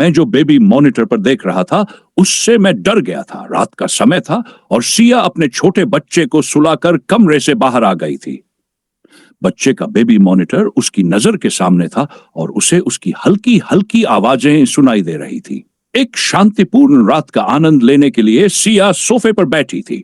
मैं जो baby monitor पर देख रहा था उससे मैं डर गया था। रात का समय था और सिया अपने छोटे बच्चे को सुलाकर कमरे से बाहर आ गई थी। बच्चे का बेबी मॉनिटर उसकी नजर के सामने था और उसे उसकी हल्की हल्की आवाजें सुनाई दे रही थी। एक शांतिपूर्ण रात का आनंद लेने के लिए सिया सोफे पर बैठी थी,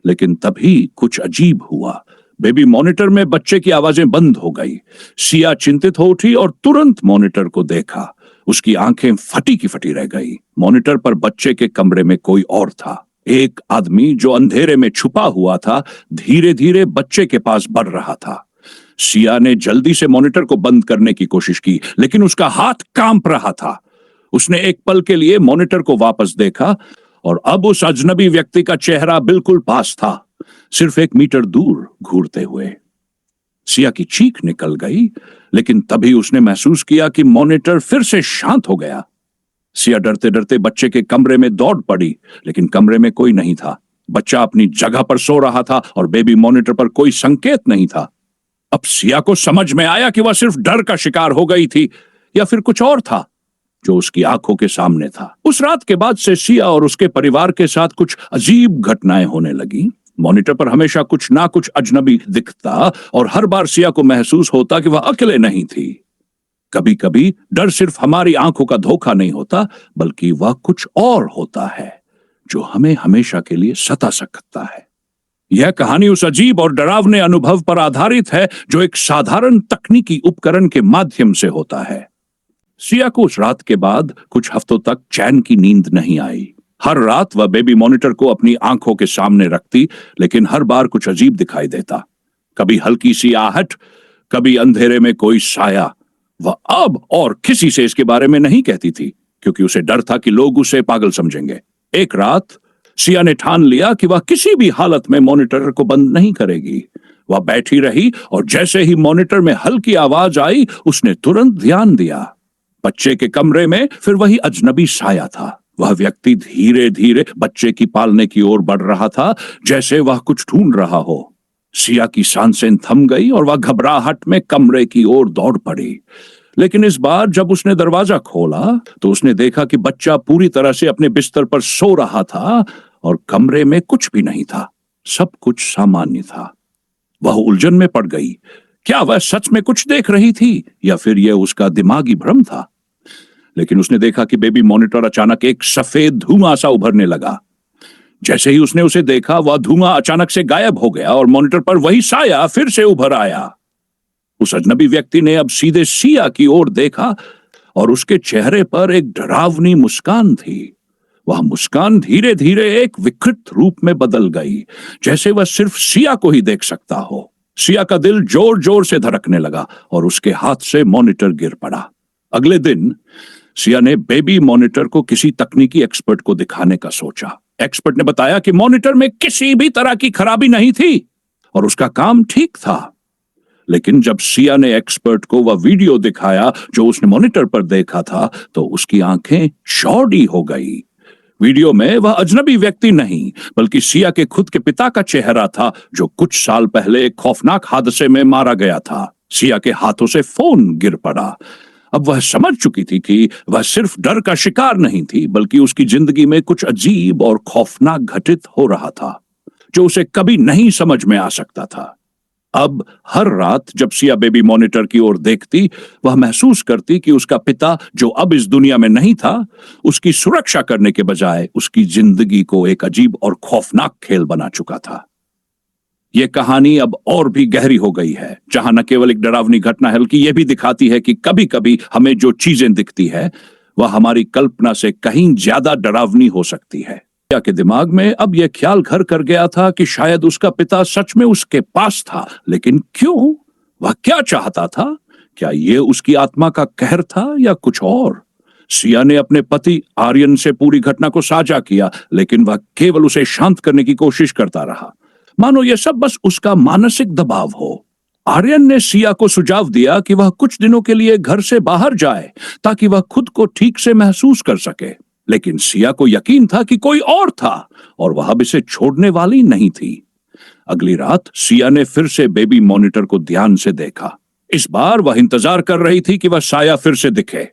लेकिन तभी कुछ अजीब हुआ। बेबी मॉनिटर में बच्चे की आवाजें बंद हो गई। सिया चिंतित हो उठी और तुरंत मॉनिटर को देखा। उसकी आंखें फटी की फटी रह गई। मॉनिटर पर बच्चे के कमरे में कोई और था। एक आदमी जो अंधेरे में छुपा हुआ था धीरे धीरे बच्चे के पास बढ़ रहा था। सिया ने जल्दी से मॉनिटर को बंद करने की कोशिश की, लेकिन उसका हाथ कांप रहा था। उसने एक पल के लिए मॉनिटर को वापस देखा और अब उस अजनबी व्यक्ति का चेहरा बिल्कुल पास था, सिर्फ 1 मीटर दूर घूरते हुए। सिया की चीख निकल गई, लेकिन तभी उसने महसूस किया कि मॉनिटर फिर से शांत हो गया। सिया डरते डरते बच्चे के कमरे में दौड़ पड़ी, लेकिन कमरे में कोई नहीं था। बच्चा अपनी जगह पर सो रहा था और बेबी मॉनिटर पर कोई संकेत नहीं था। अब सिया को समझ में आया कि वह सिर्फ डर का शिकार हो गई थी या फिर कुछ और था जो उसकी आंखों के सामने था। उस रात के बाद से सिया और उसके परिवार के साथ कुछ अजीब घटनाएं होने लगी। मॉनिटर पर हमेशा कुछ ना कुछ अजनबी दिखता और हर बार सिया को महसूस होता कि वह अकेले नहीं थी। कभी कभी डर सिर्फ हमारी आंखों का धोखा नहीं होता, बल्कि वह कुछ और होता है जो हमें हमेशा के लिए सता सकता है। यह कहानी उस अजीब और डरावने अनुभव पर आधारित है जो एक साधारण तकनीकी उपकरण के माध्यम से होता है। सिया को उस रात के बाद कुछ हफ्तों तक चैन की नींद नहीं आई। हर रात वह बेबी मॉनिटर को अपनी आंखों के सामने रखती, लेकिन हर बार कुछ अजीब दिखाई देता। कभी हल्की सी आहट, कभी अंधेरे में कोई साया। वह अब और किसी से इसके बारे में नहीं कहती थी, क्योंकि उसे डर था कि लोग उसे पागल समझेंगे। एक रात सिया ने ठान लिया कि वह किसी भी हालत में मॉनिटर को बंद नहीं करेगी। वह बैठी रही और जैसे ही मॉनिटर में हल्की आवाज आई, उसने तुरंत ध्यान दिया। बच्चे के कमरे में फिर वही अजनबी साया था। वह व्यक्ति धीरे धीरे बच्चे की पालने की ओर बढ़ रहा था, जैसे वह कुछ ढूंढ रहा हो। सिया की सांसें थम गई और वह घबराहट में कमरे की ओर दौड़ पड़ी। लेकिन इस बार जब उसने दरवाजा खोला तो उसने देखा कि बच्चा पूरी तरह से अपने बिस्तर पर सो रहा था और कमरे में कुछ भी नहीं था। सब कुछ सामान्य था। वह उलझन में पड़ गई। क्या वह सच में कुछ देख रही थी या फिर यह उसका दिमागी भ्रम था? लेकिन उसने देखा कि बेबी मॉनिटर अचानक एक सफेद धुआं सा उभरने लगा। जैसे ही उसने उसे देखा, वह धुआं अचानक से गायब हो गया और मॉनिटर पर वही साया फिर से उभर आया। उस अजनबी व्यक्ति ने अब सीधे सिया की ओर देखा और उसके चेहरे पर एक डरावनी मुस्कान थी। वह मुस्कान धीरे धीरे एक विकृत रूप में बदल गई, जैसे वह सिर्फ सिया को ही देख सकता हो। सिया का दिल जोर जोर से धड़कने लगा और उसके हाथ से मॉनिटर गिर पड़ा। अगले दिन सिया ने बेबी मॉनिटर को किसी तकनीकी एक्सपर्ट को दिखाने का सोचा। एक्सपर्ट ने बताया कि मॉनिटर में किसी भी तरह की खराबी नहीं थी और उसका काम ठीक था। लेकिन जब सिया ने एक्सपर्ट को वह वीडियो दिखाया जो उसने मॉनिटर पर देखा था, तो उसकी आंखें चौड़ी हो गई। वीडियो में वह अजनबी व्यक्ति नहीं, बल्कि सिया के खुद के पिता का चेहरा था, जो कुछ साल पहले एक खौफनाक हादसे में मारा गया था। सिया के हाथों से फोन गिर पड़ा। अब वह समझ चुकी थी कि वह सिर्फ डर का शिकार नहीं थी, बल्कि उसकी जिंदगी में कुछ अजीब और खौफनाक घटित हो रहा था, जो उसे कभी नहीं समझ में आ सकता था। अब हर रात जब सिया बेबी मॉनिटर की ओर देखती, वह महसूस करती कि उसका पिता, जो अब इस दुनिया में नहीं था, उसकी सुरक्षा करने के बजाय उसकी जिंदगी को एक अजीब और खौफनाक खेल बना चुका था। यह कहानी अब और भी गहरी हो गई है, जहां न केवल एक डरावनी घटना है, बल्कि यह भी दिखाती है कि कभी कभी हमें जो चीजें दिखती है वह हमारी कल्पना से कहीं ज्यादा डरावनी हो सकती है। सिया के दिमाग में अब यह ख्याल घर कर गया था कि शायद उसका पिता सच में उसके पास था, लेकिन क्यों? वह क्या चाहता था? क्या यह उसकी आत्मा का कहर था या कुछ और? सिया ने अपने पति आर्यन से पूरी घटना को साझा किया, लेकिन वह केवल उसे शांत करने की कोशिश करता रहा, मानो यह सब बस उसका मानसिक दबाव हो। आर्यन ने सिया को सुझाव दिया कि वह कुछ दिनों के लिए घर से बाहर जाए, ताकि वह खुद को ठीक से महसूस कर सके। लेकिन सिया को यकीन था कि कोई और था और वह अब इसे छोड़ने वाली नहीं थी। अगली रात सिया ने फिर से बेबी मॉनिटर को ध्यान से देखा। इस बार वह इंतजार कर रही थी कि वह साया फिर से दिखे।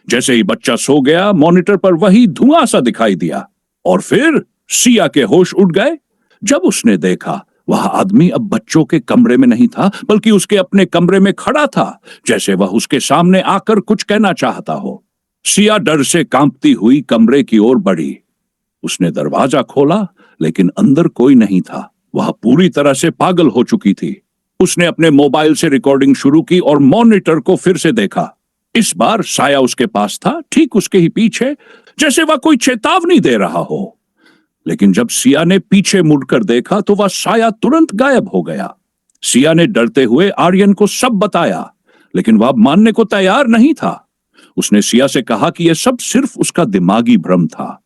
जैसे ही बच्चा सो गया, मॉनिटर पर वही धुआं सा दिखाई दिया और फिर सिया के होश उड़ गए। जब उसने देखा, वह आदमी अब बच्चों के कमरे में नहीं था, बल्कि उसके अपने कमरे में खड़ा था, जैसे वह उसके सामने आकर कुछ कहना चाहता हो। सिया डर से कांपती हुई कमरे की ओर बढ़ी। उसने दरवाजा खोला, लेकिन अंदर कोई नहीं था। वह पूरी तरह से पागल हो चुकी थी। उसने अपने मोबाइल से रिकॉर्डिंग शुरू की और मॉनिटर को फिर से देखा। इस बार साया उसके पास था, ठीक उसके ही पीछे, जैसे वह कोई चेतावनी दे रहा हो। लेकिन जब सिया ने पीछे मुड़कर देखा तो वह साया तुरंत गायब हो गया। सिया ने डरते हुए आर्यन को सब बताया, लेकिन वह मानने को तैयार नहीं था। उसने सिया से कहा कि यह सब सिर्फ उसका दिमागी भ्रम था,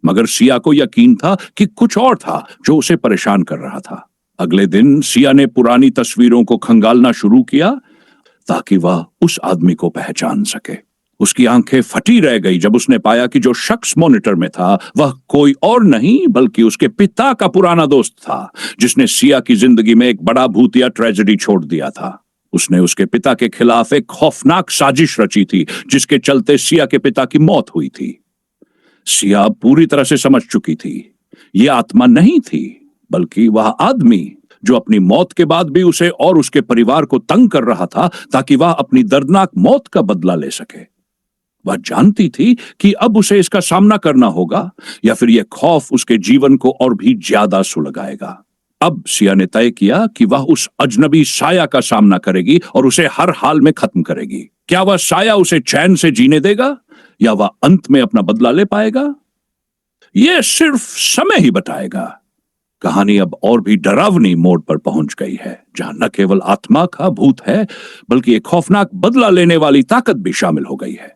मगर सिया को यकीन था कि कुछ और था जो उसे परेशान कर रहा था। अगले दिन सिया ने पुरानी तस्वीरों को खंगालना शुरू किया ताकि वह उस आदमी को पहचान सके। उसकी आंखें फटी रह गई जब उसने पाया कि जो शख्स मॉनिटर में था वह कोई और नहीं बल्कि उसके पिता का पुराना दोस्त था, जिसने सिया की जिंदगी में एक बड़ा भूतिया ट्रेजेडी छोड़ दिया था। उसने उसके पिता के खिलाफ एक खौफनाक साजिश रची थी, जिसके चलते सिया के पिता की मौत हुई थी। सिया पूरी तरह से समझ चुकी थी, यह आत्मा नहीं थी, बल्कि वह आदमी जो अपनी मौत के बाद भी उसे और उसके परिवार को तंग कर रहा था ताकि वह अपनी दर्दनाक मौत का बदला ले सके। वह जानती थी कि अब उसे इसका सामना करना होगा, या फिर यह खौफ उसके जीवन को और भी ज्यादा सुलगाएगा। अब सिया ने तय किया कि वह उस अजनबी साया का सामना करेगी और उसे हर हाल में खत्म करेगी। क्या वह साया उसे चैन से जीने देगा, या वह अंत में अपना बदला ले पाएगा? यह सिर्फ समय ही बताएगा। कहानी अब और भी डरावनी मोड़ पर पहुंच गई है, जहां न केवल आत्मा का भूत है, बल्कि एक खौफनाक बदला लेने वाली ताकत भी शामिल हो गई है।